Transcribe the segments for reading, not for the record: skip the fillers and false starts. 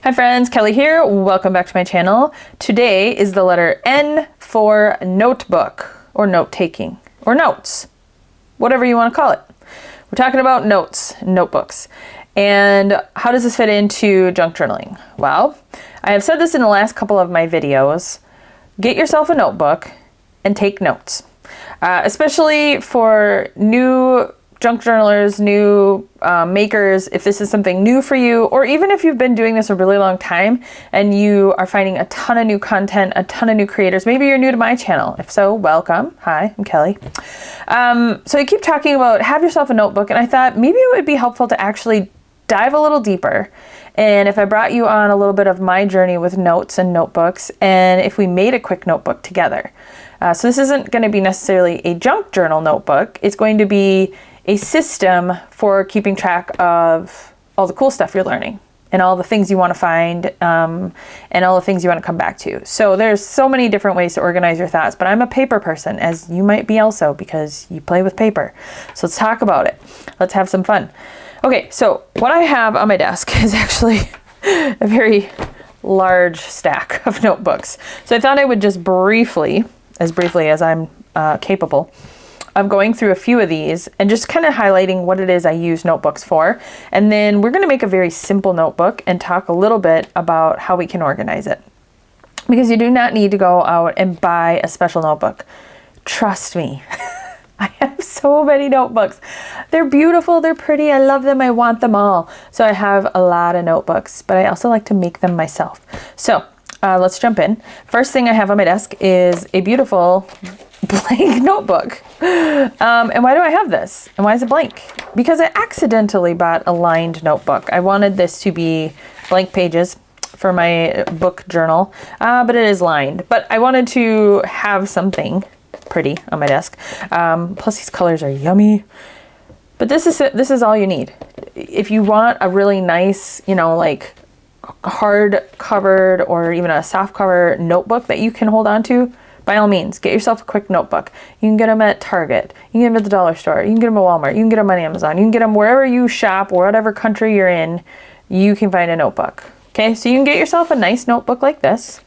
Hi friends, Kelly here. Welcome back to my channel. Today is the letter N for notebook or note taking or notes, whatever you want to call it. We're talking about notes, notebooks. And how does this fit into junk journaling? Well, I have said this in the last couple of my videos. Get yourself a notebook and take notes, especially for new junk journalers, new makers, if this is something new for you, or even if you've been doing this a really long time and you are finding a ton of new content, a ton of new creators. Maybe you're new to my channel. If so, welcome. Hi, I'm Kelly. So I keep talking about have yourself a notebook, and I thought maybe it would be helpful to actually dive a little deeper. And if I brought you on a little bit of my journey with notes and notebooks, and if we made a quick notebook together. So this isn't going to be necessarily a junk journal notebook. It's going to be a system for keeping track of all the cool stuff you're learning and all the things you want to find and all the things you want to come back to. So there's so many different ways to organize your thoughts, but I'm a paper person, as you might be also, because you play with paper. So let's talk about it. Let's have some fun. Okay, so what I have on my desk is actually a very large stack of notebooks. So I thought I would just briefly as I'm capable, of going through a few of these and just kind of highlighting what it is I use notebooks for. And then we're going to make a very simple notebook and talk a little bit about how we can organize it. Because you do not need to go out and buy a special notebook. Trust me. I have so many notebooks. They're beautiful, they're pretty, I love them, I want them all. So I have a lot of notebooks, but I also like to make them myself. So let's jump in. First thing I have on my desk is a beautiful blank notebook. And why do I have this? And why is it blank? Because I accidentally bought a lined notebook. I wanted this to be blank pages for my book journal, but it is lined. But I wanted to have something pretty on my desk. Plus these colors are yummy. But this is all you need. If you want a really nice, like hard covered or even a soft cover notebook that you can hold on to, by all means, get yourself a quick notebook. You can get them at Target. You can get them at the dollar store. You can get them at Walmart. You can get them on Amazon. You can get them wherever you shop, whatever country you're in, you can find a notebook. Okay, so you can get yourself a nice notebook like this.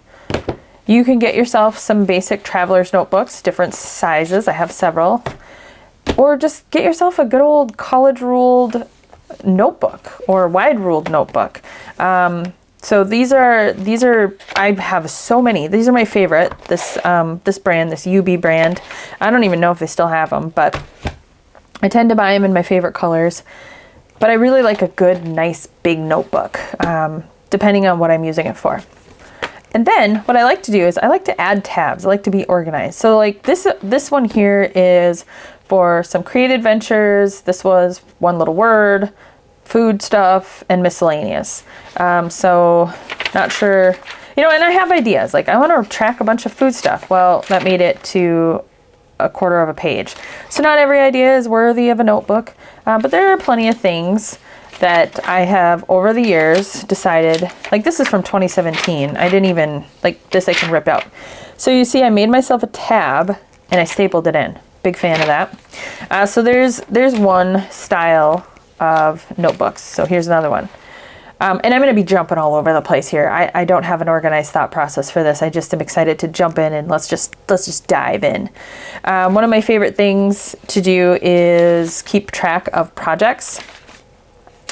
You can get yourself some basic traveler's notebooks, different sizes. I have several. Or just get yourself a good old college-ruled notebook or wide-ruled notebook. So these are, I have so many. These are my favorite. This brand, this UB brand. I don't even know if they still have them, but I tend to buy them in my favorite colors. But I really like a good, nice, big notebook, depending on what I'm using it for. And then what I like to do is I like to add tabs. I like to be organized. So like this one here is for some creative adventures. This was one little word, food stuff, and miscellaneous. So not sure, and I have ideas. Like I want to track a bunch of food stuff. Well, that made it to a quarter of a page. So not every idea is worthy of a notebook, but there are plenty of things that I have over the years decided, like this is from 2017. I didn't even, like this I can rip out. So you see I made myself a tab and I stapled it in. Big fan of that. So there's one style of notebooks. So here's another one. And I'm going to be jumping all over the place here. I don't have an organized thought process for this. I just am excited to jump in and let's just dive in. One of my favorite things to do is keep track of projects.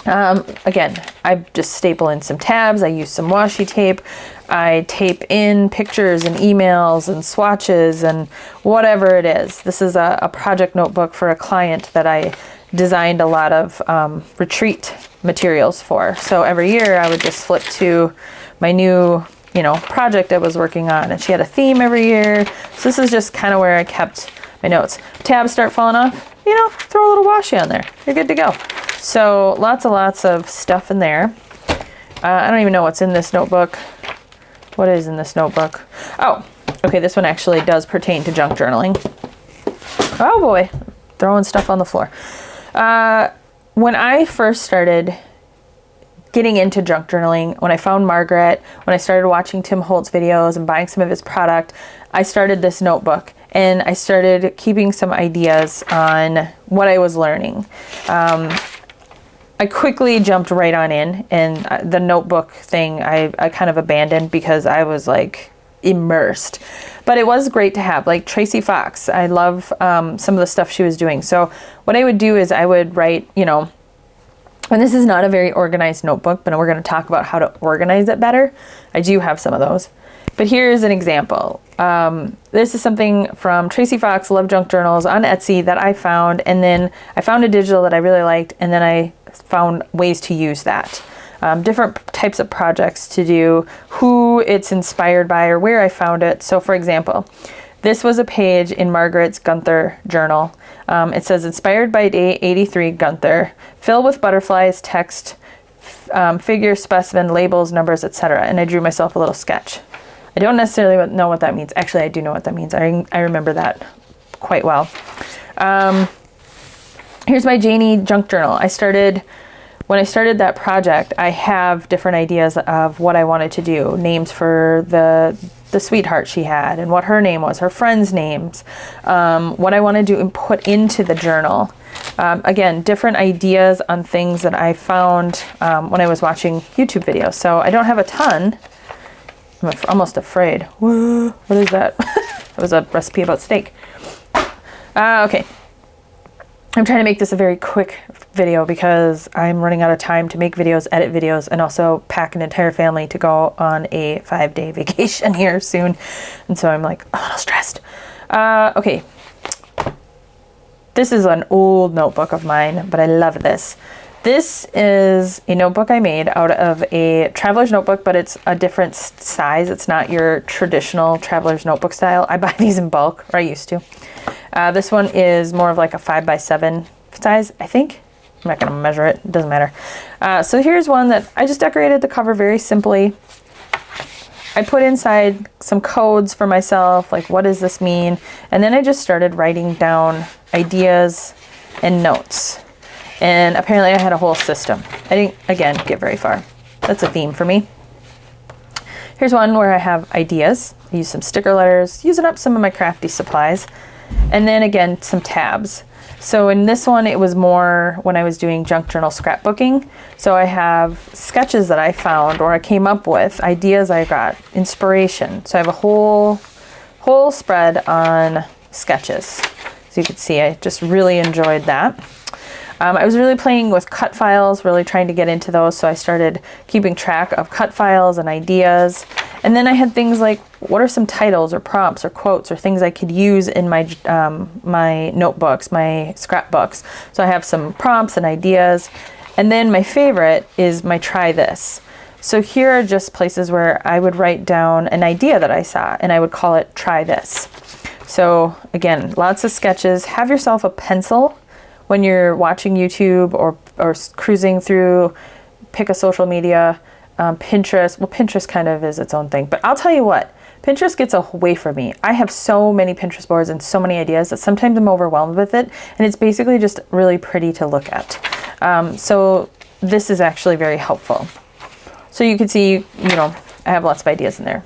Again, I just staple in some tabs. I use some washi tape. I tape in pictures and emails and swatches and whatever it is. This is a project notebook for a client that I designed a lot of retreat materials for. So every year I would just flip to my new, project I was working on, and she had a theme every year. So this is just kind of where I kept my notes. Tabs start falling off, throw a little washi on there. You're good to go. So lots of stuff in there. I don't even know what's in this notebook. What is in this notebook? Oh, okay, this one actually does pertain to junk journaling. Oh boy, throwing stuff on the floor. When I first started getting into junk journaling, when I found Margaret, when I started watching Tim Holtz videos and buying some of his product, I started this notebook and I started keeping some ideas on what I was learning. I quickly jumped right on in, and the notebook thing I kind of abandoned because I was like immersed. But it was great to have, like Tracy Fox. I love some of the stuff she was doing. So what I would do is I would write, you know, and this is not a very organized notebook, but we're going to talk about how to organize it better. I do have some of those. But here's an example. This is something from Tracy Fox Love Junk Journals on Etsy that I found, and then I found a digital that I really liked, and then I found ways to use that. Different types of projects to do, who it's inspired by, or where I found it. So for example, this was a page in Margaret's Gunther journal. It says, inspired by day 83 Gunther, fill with butterflies, text, figure, specimen, labels, numbers, etc. And I drew myself a little sketch. I don't necessarily know what that means. Actually, I do know what that means. I remember that quite well. Here's my Janie junk journal. When I started that project, I have different ideas of what I wanted to do. Names for the sweetheart she had and what her name was, her friends' names, what I want to do and put into the journal. Again, different ideas on things that I found when I was watching YouTube videos. So I don't have a ton. I'm almost afraid. Whoa, what is that? That was a recipe about steak. Okay. I'm trying to make this a very quick video because I'm running out of time to make videos, edit videos, and also pack an entire family to go on a 5-day vacation here soon. And so I'm like a little stressed. Okay. This is an old notebook of mine, but I love this. This is a notebook I made out of a traveler's notebook, but it's a different size. It's not your traditional traveler's notebook style. I buy these in bulk, or I used to. This one is more of like a 5x7 size, I think. I'm not going to measure it. It doesn't matter. So here's one that I just decorated the cover very simply. I put inside some codes for myself, like what does this mean? And then I just started writing down ideas and notes. And apparently I had a whole system. I didn't, again, get very far. That's a theme for me. Here's one where I have ideas. I use some sticker letters, using up some of my Crafty supplies. And then again, some tabs. So in this one, it was more when I was doing junk journal scrapbooking. So I have sketches that I found or I came up with, ideas I got, inspiration. So I have a whole spread on sketches. As you can see, I just really enjoyed that. I was really playing with cut files, really trying to get into those. So I started keeping track of cut files and ideas. And then I had things like, what are some titles or prompts or quotes or things I could use in my my notebooks, my scrapbooks. So I have some prompts and ideas. And then my favorite is my try this. So here are just places where I would write down an idea that I saw and I would call it try this. So again, lots of sketches. Have yourself a pencil when you're watching YouTube or cruising through, pick a social media, Pinterest. Well, Pinterest kind of is its own thing, but I'll tell you what, Pinterest gets away from me. I have so many Pinterest boards and so many ideas that sometimes I'm overwhelmed with it, and it's basically just really pretty to look at. So this is actually very helpful. So you can see, you know, I have lots of ideas in there.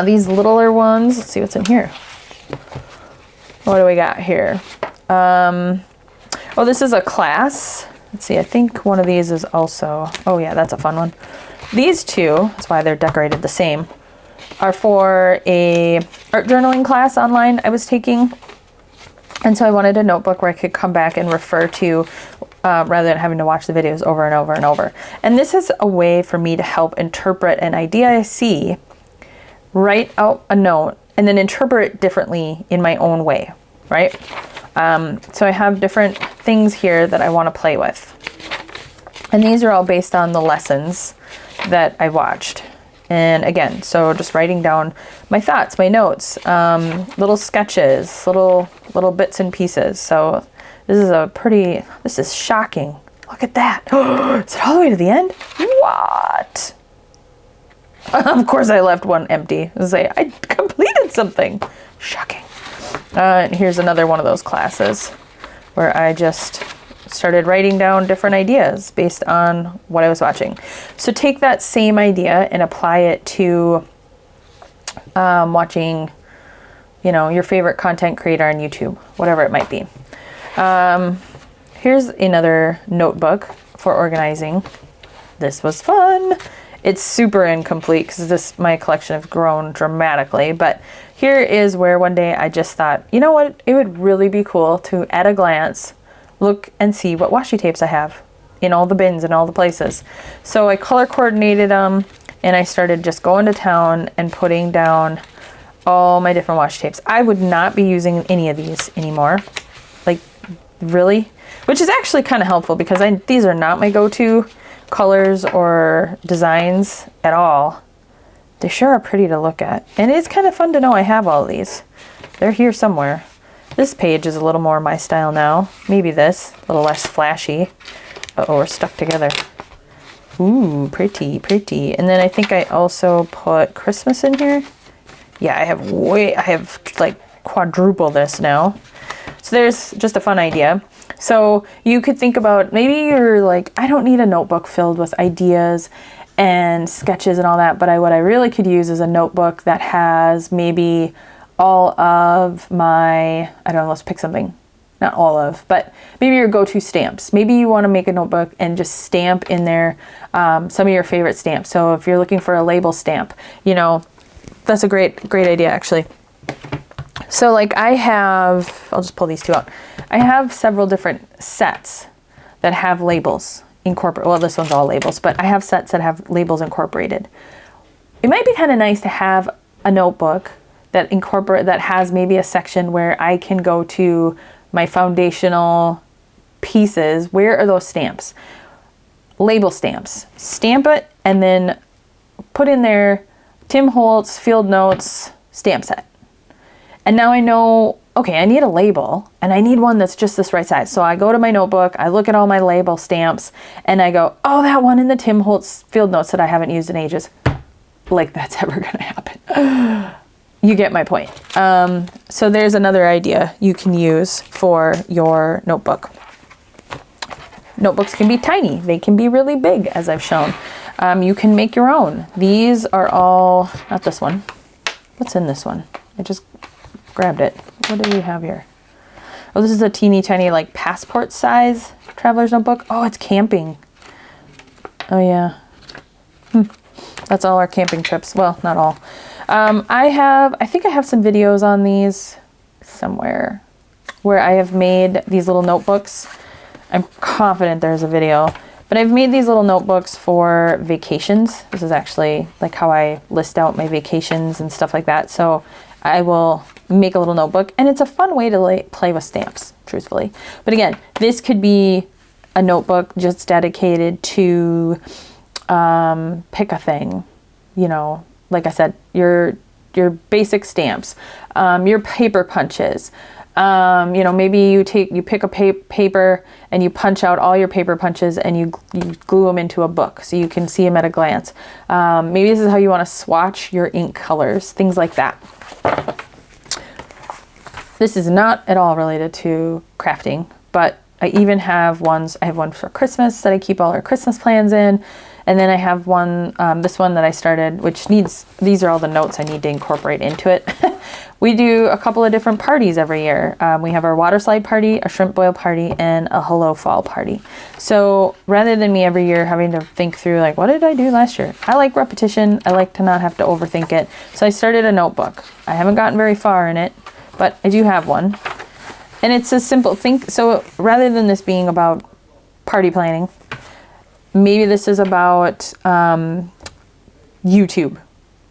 These littler ones, let's see what's in here. What do we got here? Oh, this is a class. Let's see, I think one of these is also, oh yeah, that's a fun one. These two, that's why they're decorated the same, are for a art journaling class online I was taking. And so I wanted a notebook where I could come back and refer to, rather than having to watch the videos over and over and over. And this is a way for me to help interpret an idea I see, write out a note, and then interpret it differently in my own way, right? So I have different things here that I want to play with. And these are all based on the lessons that I watched. And again, so just writing down my thoughts, my notes, little sketches, little bits and pieces. So this is shocking. Look at that. Is it all the way to the end? What? Of course I left one empty. I completed something. Shocking. And here's another one of those classes where I just started writing down different ideas based on what I was watching. So take that same idea and apply it to watching, you know, your favorite content creator on YouTube, whatever it might be. here's another notebook for organizing. This was fun. It's super incomplete because my collection has grown dramatically, but here is where one day I just thought, you know what, it would really be cool to at a glance look and see what washi tapes I have in all the bins and all the places. So I color coordinated them and I started just going to town and putting down all my different washi tapes. I would not be using any of these anymore. Like, really? Which is actually kind of helpful because these are not my go-to colors or designs at all. They sure are pretty to look at. And it's kind of fun to know I have all of these. They're here somewhere. This page is a little more my style now. Maybe this, a little less flashy. Uh-oh, we're stuck together. Ooh, pretty, pretty. And then I think I also put Christmas in here. Yeah, I have like quadruple this now. So there's just a fun idea. So you could think about, maybe you're like, I don't need a notebook filled with ideas and sketches and all that, but what I really could use is a notebook that has maybe all of my, I don't know, let's pick something. Not all of, but maybe your go-to stamps. Maybe you want to make a notebook and just stamp in there some of your favorite stamps. So if you're looking for a label stamp, you know, that's a great idea actually. So like I'll just pull these two out. I have several different sets that have labels incorporated. Well, this one's all labels, but I have sets that have labels incorporated. It might be kind of nice to have a notebook that has maybe a section where I can go to my foundational pieces. Where are those stamps? Label stamps. Stamp it and then put in there Tim Holtz Field Notes stamp set. And now I know, okay, I need a label and I need one that's just this right size. So I go to my notebook, I look at all my label stamps and I go, oh, that one in the Tim Holtz Field Notes that I haven't used in ages. Like that's ever gonna happen. You get my point. So there's another idea you can use for your notebook. Notebooks can be tiny. They can be really big, as I've shown. You can make your own. These are all, not this one. What's in this one? I just grabbed it. What do we have here? Oh, this is a teeny tiny like passport size traveler's notebook. Oh, it's camping. Oh yeah. That's all our camping trips. Well, not all. I think I have some videos on these somewhere where I have made these little notebooks. I'm confident there's a video, but I've made these little notebooks for vacations. This is actually like how I list out my vacations and stuff like that. So I will make a little notebook and it's a fun way to play with stamps, truthfully. But again, this could be a notebook just dedicated to pick a thing, you know, like I said, your basic stamps, your paper punches. You know, maybe you pick a paper and you punch out all your paper punches and you glue them into a book so you can see them at a glance. Maybe this is how you want to swatch your ink colors, things like that. This is not at all related to crafting, but I even have ones. I have one for Christmas that I keep all our Christmas plans in. And then I have one, this one that I started, which these are all the notes I need to incorporate into it. We do a couple of different parties every year. We have our water slide party, a shrimp boil party, and a hello fall party. So rather than me every year having to think through like, what did I do last year? I like repetition. I like to not have to overthink it. So I started a notebook. I haven't gotten very far in it, but I do have one. And it's a simple thing. So rather than this being about party planning, maybe this is about YouTube.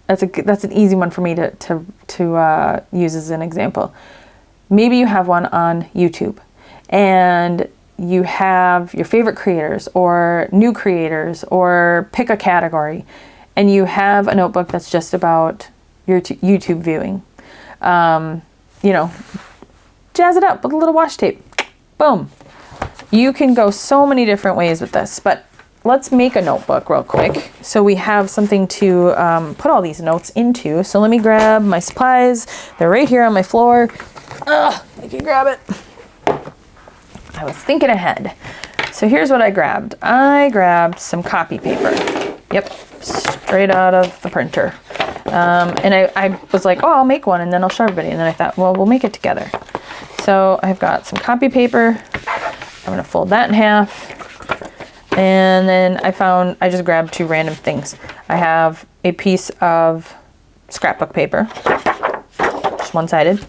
That's an easy one for me to use as an example. Maybe you have one on YouTube and you have your favorite creators or new creators or pick a category and you have a notebook that's just about your YouTube viewing. You know, jazz it up with a little washi tape. Boom. You can go so many different ways with this, but let's make a notebook real quick so we have something to put all these notes into. So let me grab my supplies. They're right here on my floor. I can grab it. I was thinking ahead. So here's what I grabbed. I grabbed some copy paper. Yep, straight out of the printer. And I was like, oh, I'll make one and then I'll show everybody. And then I thought, well, we'll make it together. So I've got some copy paper. I'm gonna fold that in half. And then I just grabbed 2 random things. I have a piece of scrapbook paper, just one-sided.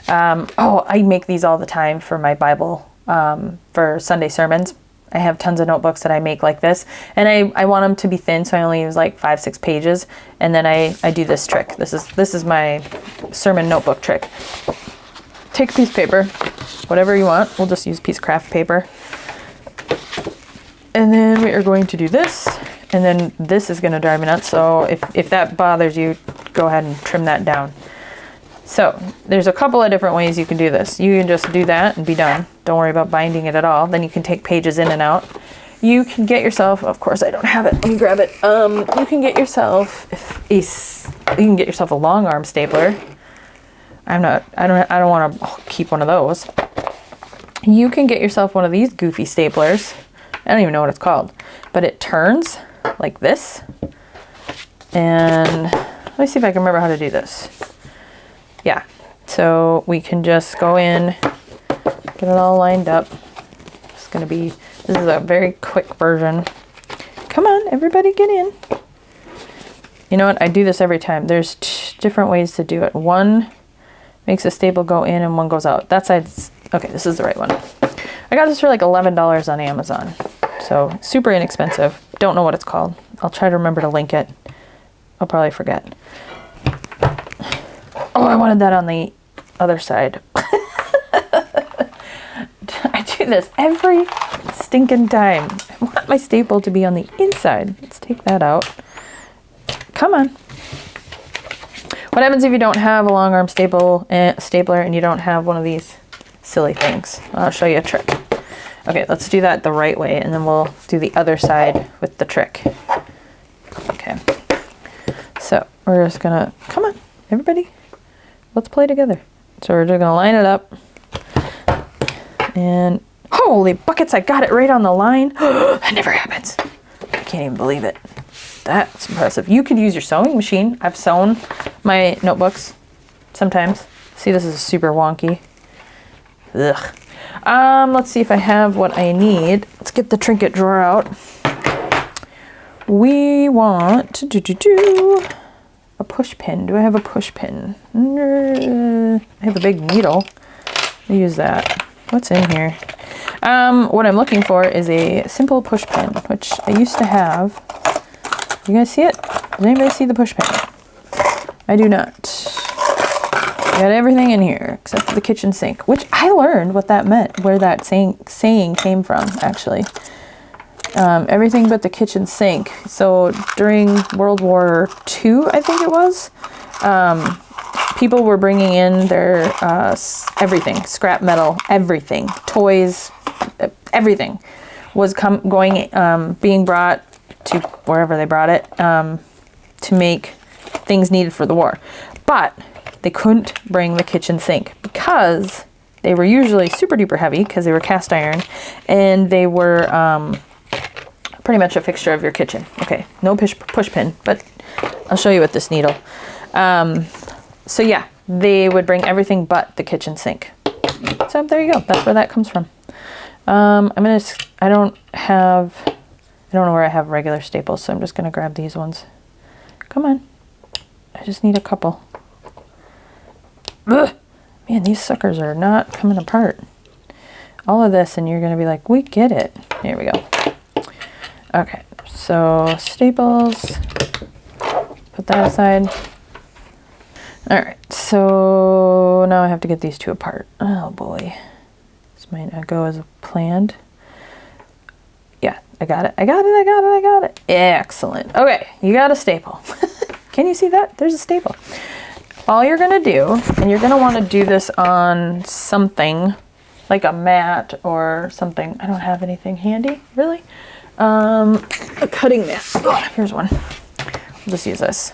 I make these all the time for my Bible, for Sunday sermons. I have tons of notebooks that I make like this, and I want them to be thin, so I only use like 5-6 pages, and then I do this trick. This is my sermon notebook trick. Take a piece of paper, whatever you want. We'll just use piece of craft paper. And then we are going to do this, and then this is going to drive me nuts, so if that bothers you, go ahead and trim that down. So there's a couple of different ways you can do this. You can just do that and be done. Don't worry about binding it at all. Then you can take pages in and out. You can get yourself, of course I don't have it, let me grab it. You can get yourself a long arm stapler. I don't want to keep one of those. You can get yourself one of these goofy staplers. I don't even know what it's called, but it turns like this. And let me see if I can remember how to do this. Yeah, so we can just go in, get it all lined up. This is a very quick version. Come on, everybody get in. You know what, I do this every time. There's different ways to do it. One makes a staple go in and one goes out. That side's, okay, this is the right one. I got this for like $11 on Amazon. So super inexpensive. Don't know what it's called. I'll try to remember to link it. I'll probably forget. Oh, I wanted that on the other side. I do this every stinking time. I want my staple to be on the inside. Let's take that out. Come on. What happens if you don't have a long arm stapler and you don't have one of these silly things? I'll show you a trick. Okay, let's do that the right way, and then we'll do the other side with the trick. Okay. So we're just gonna, come on, everybody, let's play together. So we're just gonna line it up. And holy buckets, I got it right on the line. That never happens. I can't even believe it. That's impressive. You could use your sewing machine. I've sewn my notebooks sometimes. See, this is super wonky. Ugh. Let's see if I have what I need. Let's get the trinket drawer out. We want to do a push pin. Do I have a push pin? I have a big needle. I'll use that. What's in here? What I'm looking for is a simple push pin, which I used to have. You guys see it? Does anybody see the push pin? I do not. I got everything in here except for the kitchen sink, which I learned what that meant, where that saying came from, actually. Everything but the kitchen sink. So during World War II, I think it was, people were bringing in their everything, scrap metal, everything, toys, everything was being brought to wherever they brought it to make things needed for the war. But they couldn't bring the kitchen sink because they were usually super duper heavy because they were cast iron, and they were pretty much a fixture of your kitchen. Okay, no push pin, but I'll show you with this needle. So yeah, they would bring everything but the kitchen sink. So there you go. That's where that comes from. I don't know where I have regular staples, so I'm just gonna grab these ones. Come on. I just need a couple. Ugh. Man, these suckers are not coming apart. All of this, and you're gonna be like, we get it. Here we go. Okay, so staples. Put that aside. All right, so now I have to get these two apart. Oh boy. This might not go as planned. Yeah, I got it. Excellent. Okay, you got a staple. Can you see that? There's a staple. All you're gonna do, and you're gonna wanna do this on something, like a mat or something. I don't have anything handy, really. A cutting mat. Oh, here's one. I'll just use this.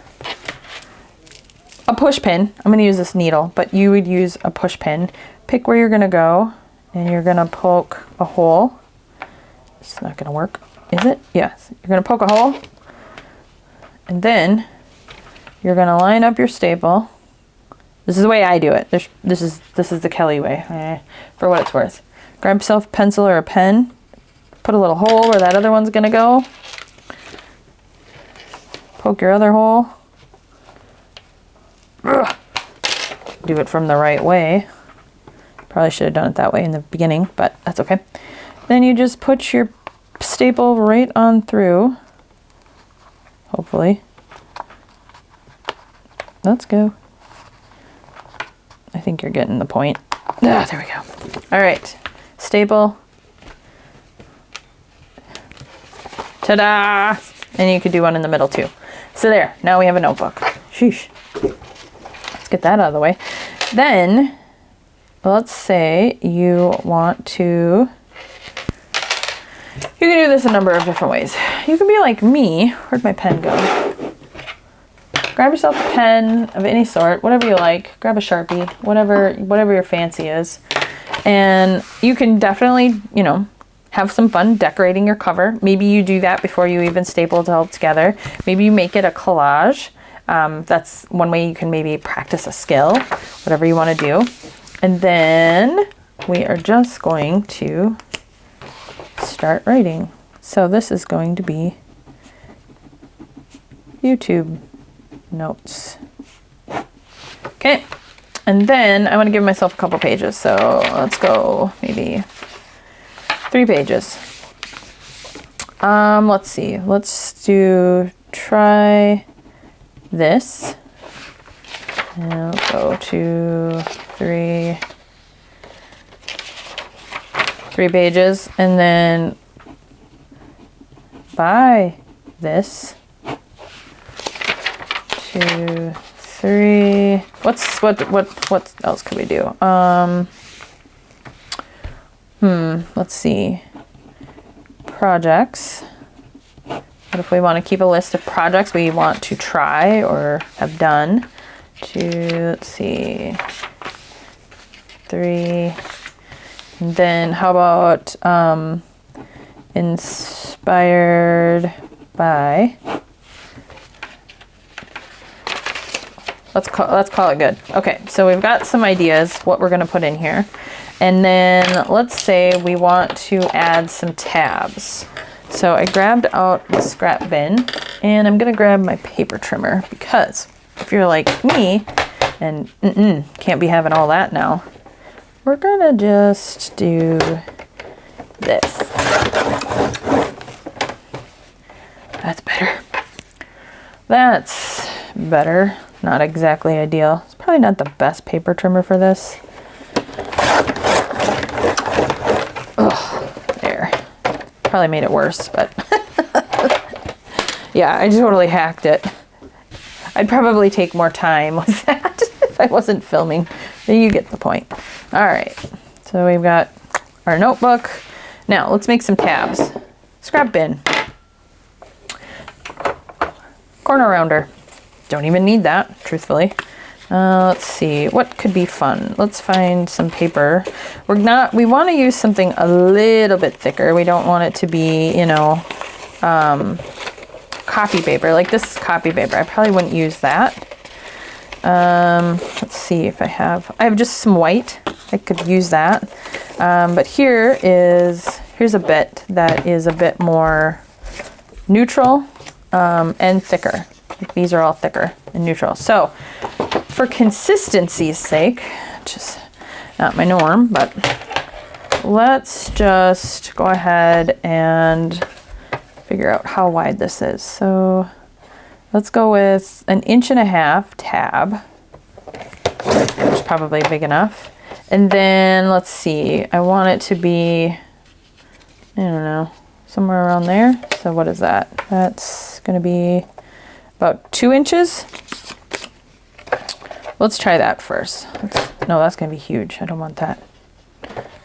A push pin. I'm gonna use this needle, but you would use a push pin. Pick where you're gonna go, and you're gonna poke a hole. It's not gonna work, is it? Yes. You're gonna poke a hole, and then you're gonna line up your staple. This is the way I do it. This is the Kelli way, for what it's worth. grab yourself a pencil or a pen, put a little hole where that other one's gonna go. Poke your other hole. Ugh. Do it from the right way. Probably should have done it that way in the beginning, but that's okay. Then you just put your staple right on through. Hopefully. Let's go. I think you're getting the point. Ah, there we go. All right, staple. Ta-da! And you could do one in the middle too. So there, now we have a notebook. Sheesh. Let's get that out of the way. Then, let's say you want to, you can do this a number of different ways. You can be like me. Where'd my pen go? Grab yourself a pen of any sort, whatever you like. Grab a Sharpie, whatever your fancy is. And you can definitely, you know, have some fun decorating your cover. Maybe you do that before you even staple it all together. Maybe you make it a collage. That's one way you can maybe practice a skill, whatever you want to do. And then we are just going to start writing. So this is going to be YouTube notes. Okay, and then I want to give myself a couple pages. So let's go maybe 3 pages. Let's see. Let's try this. And I'll go to 3 pages, and then buy this. 2, 3. What else could we do? Let's see. Projects. What if we want to keep a list of projects we want to try or have done? 2, let's see. 3. And then how about inspired by? Let's call it good. Okay, so we've got some ideas what we're going to put in here. And then let's say we want to add some tabs. So I grabbed out the scrap bin, and I'm going to grab my paper trimmer, because if you're like me and can't be having all that now, we're going to just do this. That's better. That's better. Not exactly ideal. It's probably not the best paper trimmer for this. Ugh, there. Probably made it worse, but yeah, I totally hacked it. I'd probably take more time with that if I wasn't filming. You get the point. All right, so we've got our notebook. Now let's make some tabs. Scrap bin. Corner rounder. Don't even need that, truthfully. Let's see, what could be fun? Let's find some paper. We want to use something a little bit thicker. We don't want it to be, you know, copy paper. Like this is copy paper. I probably wouldn't use that. Let's see if I have just some white. I could use that. But here's a bit that is a bit more neutral and thicker. These are all thicker and neutral. So for consistency's sake, which is not my norm, but let's just go ahead and figure out how wide this is. So let's go with 1.5 inch tab, which is probably big enough. And then let's see, I want it to be, I don't know, somewhere around there. So what is that? That's gonna be about 2 inches. Let's try that first. No, that's gonna be huge. I don't want that.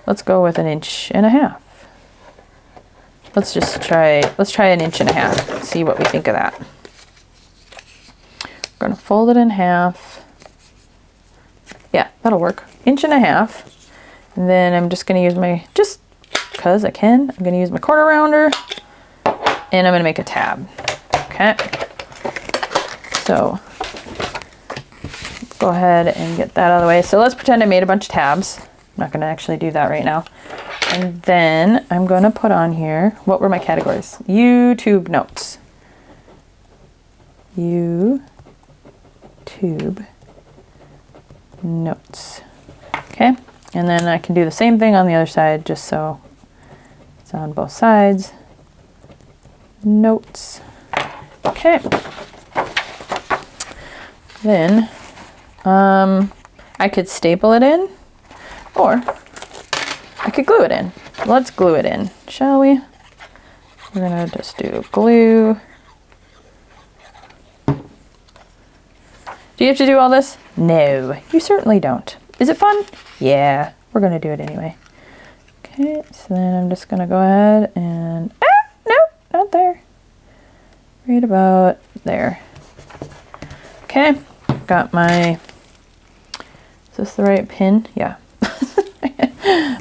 Let's go with 1.5 inches. Let's try 1.5 inches. See what we think of that. We're gonna fold it in half. Yeah, that'll work. 1.5 inches. And then I'm just gonna use just because I can, I'm gonna use my corner rounder, and I'm gonna make a tab. Okay. So let's go ahead and get that out of the way. So let's pretend I made a bunch of tabs. not going to actually do that right now. And then I'm going to put on here, what were my categories? YouTube notes. YouTube notes. Okay, and then I can do the same thing on the other side, just so it's on both sides. Notes. Okay. Then I could staple it in, or I could glue it in. Let's glue it in, shall we? We're gonna just do glue. Do you have to do all this? No, you certainly don't. Is it fun? Yeah, we're gonna do it anyway. Okay, so then I'm just gonna go ahead and, no, not there. Right about there. Okay, got my, is this the right pin? Yeah.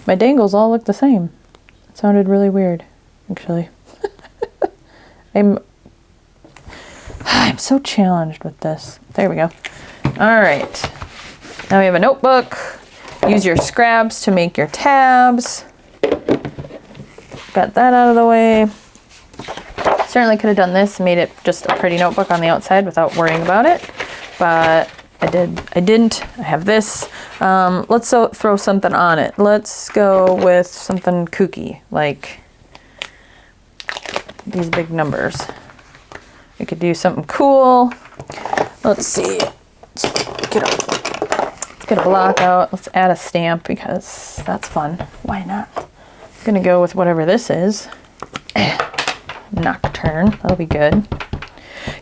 My dangles all look the same. It sounded really weird, actually. I'm so challenged with this. There we go. All right. Now we have a notebook. Use your scraps to make your tabs. Got that out of the way. Certainly could have done this and made it just a pretty notebook on the outside without worrying about it, but I didn't. I have this. Let's throw something on it. Let's go with something kooky, like these big numbers. We could do something cool. Let's see. Let's get a block out. Let's add a stamp because that's fun. Why not? I'm gonna go with whatever this is. Nocturne. That'll be good.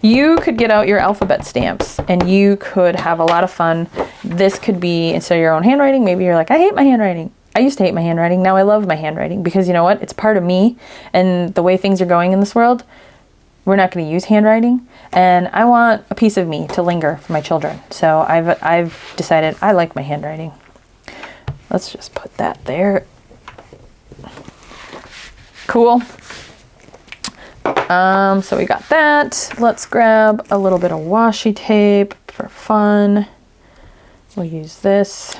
You could get out your alphabet stamps and you could have a lot of fun. This could be, instead of your own handwriting, maybe you're like, I hate my handwriting. I used to hate my handwriting. Now I love my handwriting because you know what? It's part of me, and the way things are going in this world, we're not going to use handwriting, and I want a piece of me to linger for my children. So I've decided I like my handwriting. Let's just put that there. Cool. So we got that. Let's grab a little bit of washi tape for fun. We'll use this.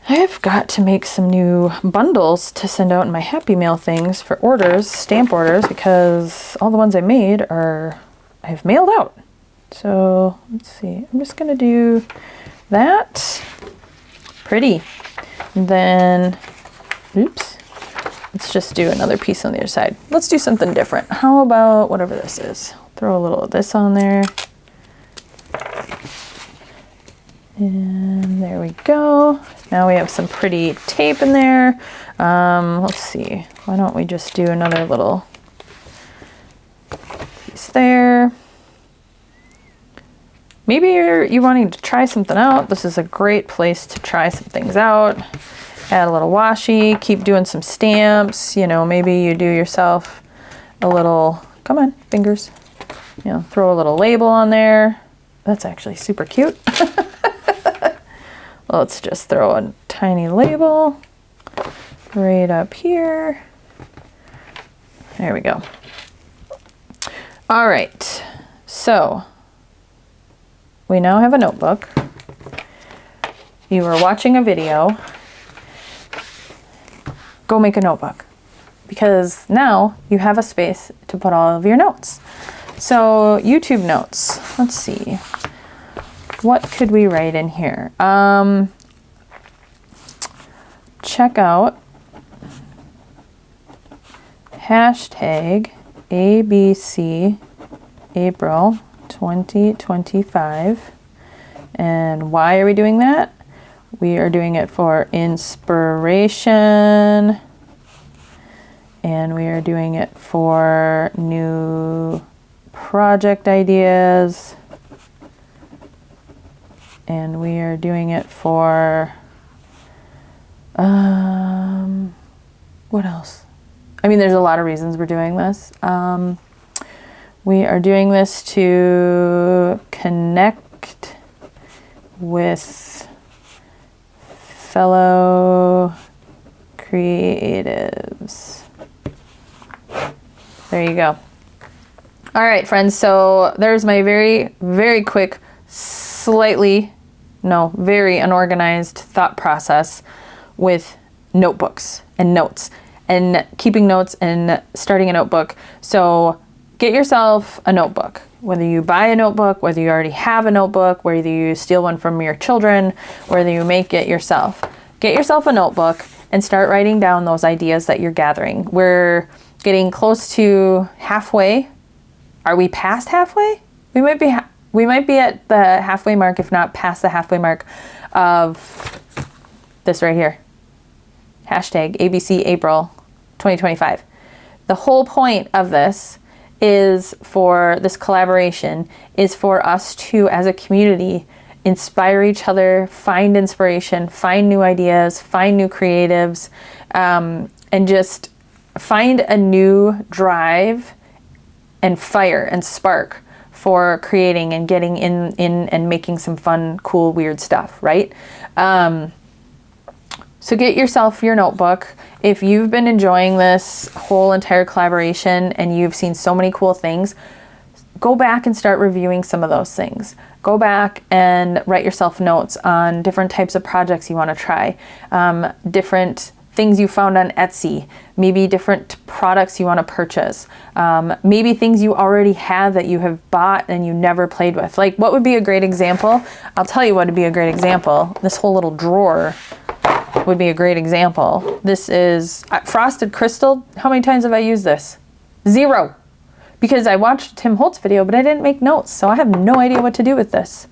I've got to make some new bundles to send out in my Happy Mail things for orders, stamp orders, because all the ones I made I've mailed out. So let's see, I'm just gonna do that. Pretty. And then, oops, let's just do another piece on the other side. Let's do something different. How about whatever this is? Throw a little of this on there. And there we go. Now we have some pretty tape in there. Let's see, why don't we just do another little piece there. Maybe you're wanting to try something out. This is a great place to try some things out. Add a little washi, keep doing some stamps. You know, maybe you do yourself a little, come on, fingers. You know, throw a little label on there. That's actually super cute. Let's just throw a tiny label right up here. There we go. All right, so we now have a notebook. You were watching a video. Go make a notebook, because now you have a space to put all of your notes. So YouTube notes, let's see. What could we write in here? Check out hashtag ABC April 2025. And why are we doing that? We are doing it for inspiration, and we are doing it for new project ideas. And we are doing it for, what else? I mean, there's a lot of reasons we're doing this. We are doing this to connect with fellow creatives. There you go. All right, friends, so there's my very, very quick, slightly very unorganized thought process with notebooks and notes and keeping notes and starting a notebook. So get yourself a notebook. Whether you buy a notebook, whether you already have a notebook, whether you steal one from your children, whether you make it yourself. Get yourself a notebook and start writing down those ideas that you're gathering. We're getting close to halfway. Are we past halfway? We might be at the halfway mark, if not past the halfway mark of this right here. Hashtag ABC April 2025. The whole point of this is for this collaboration is for us to, as a community, inspire each other, find inspiration, find new ideas, find new creatives, and just find a new drive and fire and spark for creating and getting in and making some fun, cool, weird stuff, right? So get yourself your notebook. If you've been enjoying this whole entire collaboration and you've seen so many cool things, go back and start reviewing some of those things. Go back and write yourself notes on different types of projects you want to try, different things you found on Etsy, maybe different products you want to purchase, maybe things you already have that you have bought and you never played with. Like, what would be a great example? I'll tell you what would be a great example. This whole little drawer would be a great example. This is frosted crystal. How many times have I used this? 0. Because I watched Tim Holt's video, but I didn't make notes, so I have no idea what to do with this.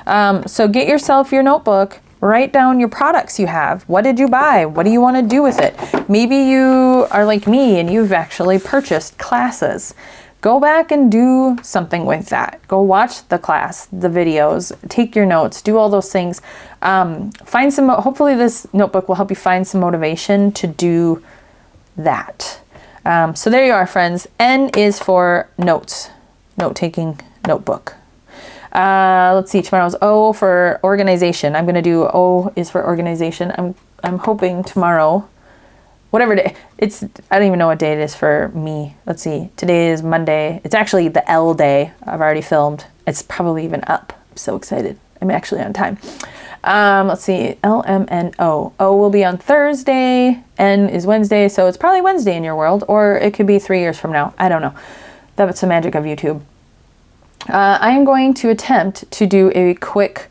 So get yourself your notebook, write down your products you have. What did you buy? What do you want to do with it? Maybe you are like me and you've actually purchased classes. Go back and do something with that. Go watch the class, the videos, take your notes, do all those things. Find some, hopefully this notebook will help you find some motivation to do that. So there you are, friends. N is for notes, note-taking notebook. Let's see, tomorrow's O for organization. I'm going to do O is for organization. I'm hoping tomorrow, whatever day, I don't even know what day it is for me. Let's see, today is Monday. It's actually the L day. I've already filmed. It's probably even up. I'm so excited. I'm actually on time. Let's see, L, M, N, O. O will be on Thursday. N is Wednesday, so it's probably Wednesday in your world, or it could be 3 years from now. I don't know. That's the magic of YouTube. I am going to attempt to do a quick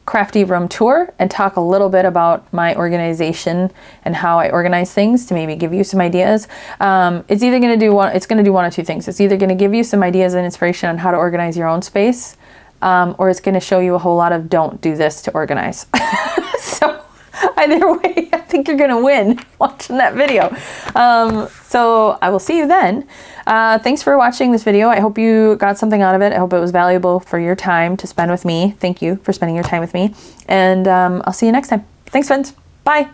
Crafty room tour and talk a little bit about my organization and how I organize things to maybe give you some ideas. It's either going to do one of two things. It's either going to give you some ideas and inspiration on how to organize your own space, or it's going to show you a whole lot of don't do this to organize. So either way, I think you're going to win watching that video. So I will see you then. Thanks for watching this video. I hope you got something out of it. I hope it was valuable for your time to spend with me. Thank you for spending your time with me. And I'll see you next time. Thanks, friends. Bye.